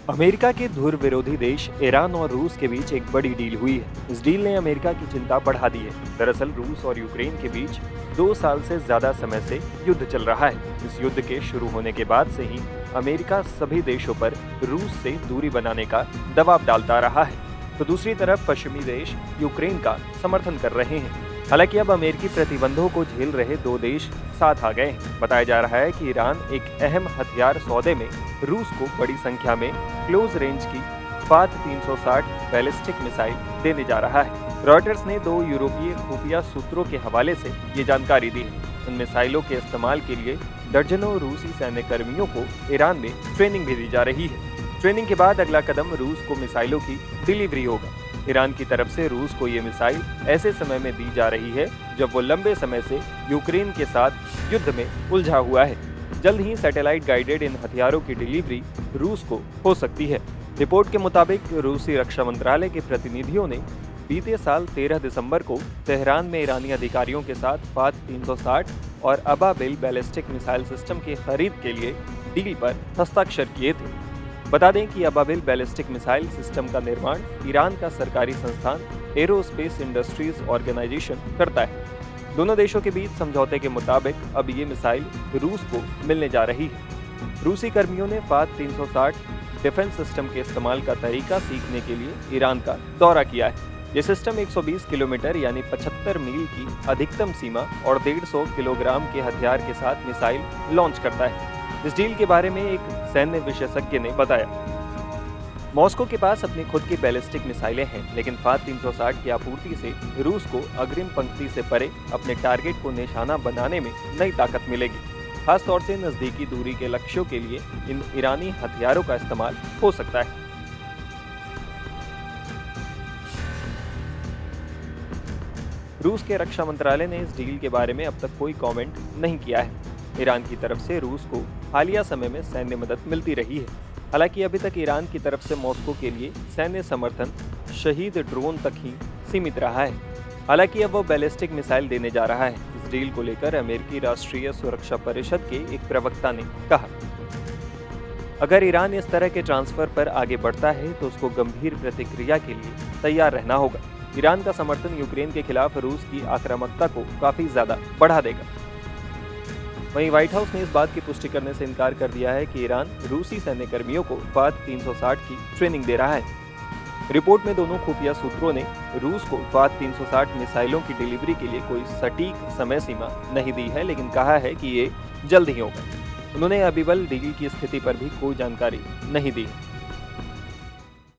America के धुर विरोधी देश ईरान और रूस के बीच एक बड़ी डील हुई है। इस डील ने अमेरिका की चिंता बढ़ा दी है। दरअसल रूस और यूक्रेन के बीच 2 साल से ज्यादा समय से युद्ध चल रहा है। इस युद्ध के शुरू होने के बाद से ही अमेरिका सभी देशों पर रूस से दूरी बनाने का दबाव डालता रहा है, तो दूसरी तरफ पश्चिमी देश यूक्रेन का समर्थन कर रहे हैं। हालांकि अब अमेरिकी प्रतिबंधों को झेल रहे 2 देश साथ आ गए हैं। बताया जा रहा है कि ईरान एक अहम हथियार सौदे में रूस को बड़ी संख्या में क्लोज रेंज की फात 360 बैलिस्टिक मिसाइल देने जा रहा है। रॉयटर्स ने 2 यूरोपीय खुफिया सूत्रों के हवाले से ये जानकारी दी है। इन मिसाइलों के इस्तेमाल के लिए दर्जनों रूसी सैन्य कर्मियों को ईरान में ट्रेनिंग भी दी जा रही है। ट्रेनिंग के बाद अगला कदम रूस को मिसाइलों की डिलीवरी होगा। ईरान की तरफ से रूस को ये मिसाइल ऐसे समय में दी जा रही है जब वो लंबे समय से यूक्रेन के साथ युद्ध में उलझा हुआ है। जल्द ही सैटेलाइट गाइडेड इन हथियारों की डिलीवरी रूस को हो सकती है। रिपोर्ट के मुताबिक रूसी रक्षा मंत्रालय के प्रतिनिधियों ने बीते साल 13 दिसंबर को तेहरान में ईरानी अधिकारियों के साथ फात 360 और अबाबिल बैलिस्टिक मिसाइल सिस्टम की खरीद के लिए डील पर हस्ताक्षर किए थे। बता दें कि अबाबिल बैलिस्टिक मिसाइल सिस्टम का निर्माण ईरान का सरकारी संस्थान एरोस्पेस इंडस्ट्रीज ऑर्गेनाइजेशन करता है। दोनों देशों के बीच समझौते के मुताबिक अब ये मिसाइल रूस को मिलने जा रही है। रूसी कर्मियों ने फात 360 डिफेंस सिस्टम के इस्तेमाल का तरीका सीखने के लिए ईरान का दौरा किया है। ये सिस्टम 120 किलोमीटर यानी 75 मील की अधिकतम सीमा और 150 किलोग्राम के हथियार के साथ मिसाइल लॉन्च करता है। इस डील के बारे में एक सैन्य विशेषज्ञ ने बताया, मॉस्को के पास अपनी खुद की बैलिस्टिक मिसाइलें हैं, लेकिन फात 360 की आपूर्ति से रूस को अग्रिम पंक्ति से परे अपने टारगेट को निशाना बनाने में नई ताकत मिलेगी। खासतौर से नजदीकी दूरी के लक्ष्यों के लिए इन ईरानी हथियारों का इस्तेमाल हो सकता है। रूस के रक्षा मंत्रालय ने इस डील के बारे में अब तक कोई कमेंट नहीं किया है। ईरान की तरफ से रूस को हालिया समय में सैन्य मदद मिलती रही है। हालांकि अभी तक ईरान की तरफ से मॉस्को के लिए सैन्य समर्थन शहीद ड्रोन तक ही सीमित रहा है। हालांकि अब वो बैलिस्टिक मिसाइल देने जा रहा है। इस डील को लेकर अमेरिकी राष्ट्रीय सुरक्षा परिषद के एक प्रवक्ता ने कहा, अगर ईरान इस तरह के ट्रांसफर पर आगे बढ़ता है तो उसको गंभीर प्रतिक्रिया के लिए तैयार रहना होगा। ईरान का समर्थन यूक्रेन के खिलाफ रूस की आक्रामकता को काफी ज्यादा बढ़ा देगा। वहीं व्हाइट हाउस ने इस बात की पुष्टि करने से इनकार कर दिया है कि ईरान रूसी सैन्य कर्मियों को फात 360 की ट्रेनिंग दे रहा है। रिपोर्ट में दोनों खुफिया सूत्रों ने रूस को फात 360 मिसाइलों की डिलीवरी के लिए कोई सटीक समय सीमा नहीं दी है, लेकिन कहा है कि ये जल्द ही होगा। उन्होंने अबाबिल डील की स्थिति पर भी कोई जानकारी नहीं दी।